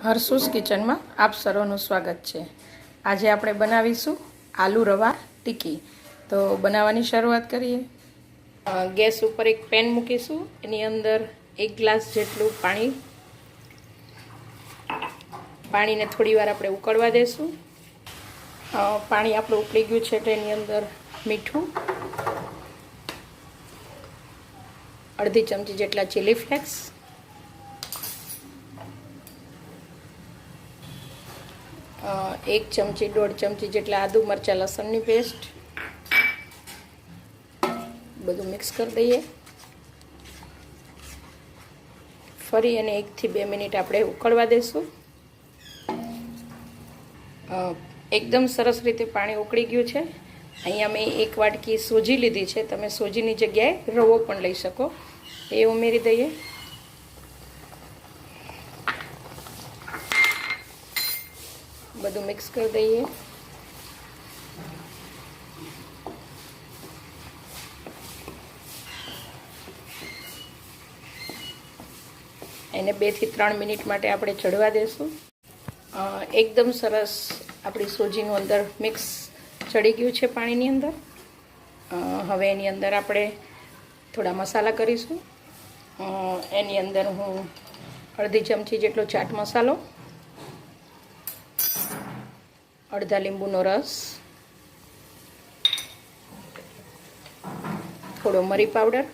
હર્ષુસ કિચનમાં આપ સર્વનું સ્વાગત છે। આજે આપણે બનાવીશું આલુ રવા ટિક્કી। તો બનાવવાની શરૂઆત કરીએ। ગેસ ઉપર એક પેન મૂકીશું, એની અંદર 1 ગ્લાસ જેટલું પાણીને થોડી વાર આપણે ઉકળવા દઈશું। પાણી આપણું ઉકળી ગયું છે એટલે એની અંદર મીઠું, અડધી ચમચી જેટલા ચીલી ફ્લેક્સ, 1 ચમચી 1.5 ચમચી જેટલા આદુ મરચાં લસણની પેસ્ટ બધું મિક્સ કરી દઈએ। ફરી અને 1 થી 2 મિનિટ આપણે ઉકળવા દઈશું। એકદમ સરસ રીતે પાણી ઉકળી ગયું છે। અહીંયા મેં 1 વાટકી સોજી લીધી છે, તમે સોજીની જગ્યાએ રવો પણ લઈ શકો, એ ઉમેરી દઈએ। બધું મિક્સ કરી દઈએ। એને 2 થી 3 મિનિટ માટે આપણે ચડવા દેશું। એકદમ સરસ આપણી સોજીનું અંદર મિક્સ ચડી ગયું છે પાણીની અંદર। હવે એની અંદર આપણે થોડા મસાલા કરીશું। એની અંદર હું અડધી ચમચી જેટલો ચાટ મસાલો, અડધા લીંબુનો રસ, થોડો મરી પાવડર,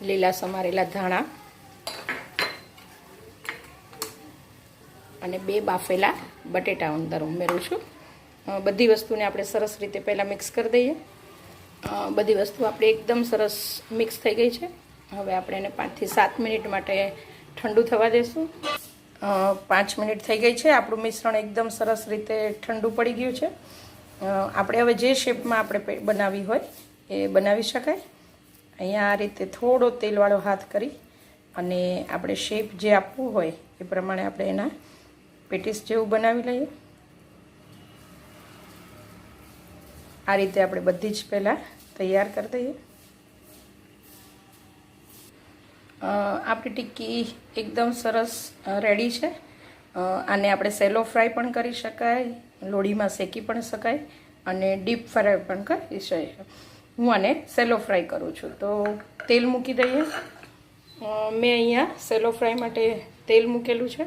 લીલા સમારેલા ધાણા અને 2 બાફેલા બટેટા અંદર ઉમેરું છું। બધી વસ્તુને આપણે સરસ રીતે પહેલાં મિક્સ કરી દઈએ। બધી વસ્તુ આપણે એકદમ સરસ મિક્સ થઈ ગઈ છે। હવે આપણે એને 5 થી 7 મિનિટ માટે ઠંડુ થવા દેશું। 5 મિનિટ થઈ ગઈ છે, આપણું મિશ્રણ એકદમ સરસ રીતે ઠંડુ પડી ગયું છે। આપણે હવે જે શેપમાં આપણે બનાવવી હોય એ બનાવી શકાય। અહીંયા આ રીતે થોડો તેલવાળો હાથ કરી અને આપણે શેપ જે આપવું હોય એ પ્રમાણે આપણે એના પેટીસ જેવું બનાવી લઈએ। આ રીતે આપણે બધી જ પહેલાં તૈયાર કરી દઈએ। આપણી ટિક્કી એકદમ સરસ રેડી છે। આને આપણે સેલો ફ્રાય પણ કરી શકાય, લોડીમાં શેકી પણ શકાય અને ડીપ ફ્રાય પણ કરી શકાય। હું આને સેલો ફ્રાય કરું છું, તો તેલ મૂકી દઈએ। મેં અહીંયા સેલો ફ્રાય માટે તેલ મૂકેલું છે।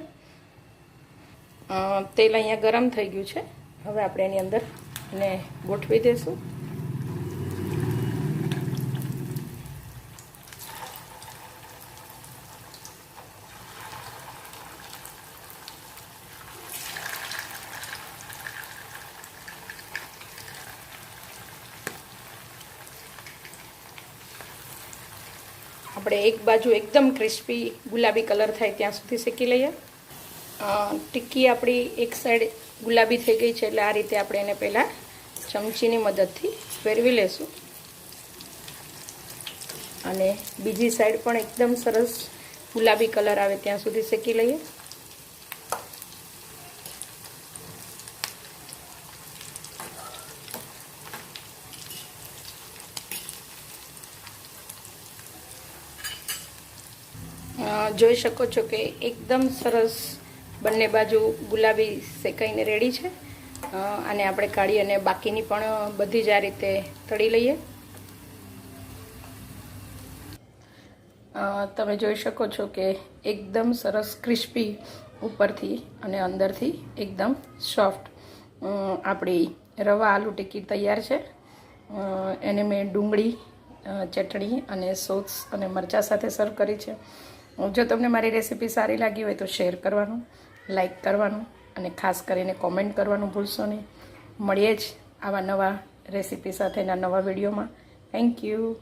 તેલ અહીંયા ગરમ થઈ ગયું છે। હવે આપણે એની અંદર એને ગોઠવી દઈશું। આપણે એક બાજુ એકદમ ક્રિસ્પી ગુલાબી કલર થાય ત્યાં સુધી શેકી લઈએ। ટિક્કી આપણી એક સાઈડ ગુલાબી થઈ ગઈ છે એટલે આ રીતે આપણે એને પહેલાં ચમચીની મદદથી ફેરવી લેશું અને બીજી સાઈડ પણ એકદમ સરસ ગુલાબી કલર આવે ત્યાં સુધી શેકી લઈએ। જોઈ શકો છો કે એકદમ સરસ બંને બાજુ ગુલાબી શેકાઈને રેડી છે। અને આપણે કાઢી અને બાકીની પણ બધી જ આ રીતે તળી લઈએ। તમે જોઈ શકો છો કે એકદમ સરસ ક્રિસ્પી ઉપરથી અને અંદરથી એકદમ સોફ્ટ આપણી રવા આલુ ટિક્કી તૈયાર છે। એને મેં ડુંગળી, ચટણી અને સોસ અને મરચાં સાથે સર્વ કરી છે। જો તમને મારી રેસીપી સારી લાગી હોય તો શેર કરવાનું, લાઈક કરવાનું અને ખાસ કરીને કોમેન્ટ કરવાનું ભૂલશો નહીં। મળીએ જ આવા નવા રેસીપી સાથેના નવા વિડીયોમાં। Thank you.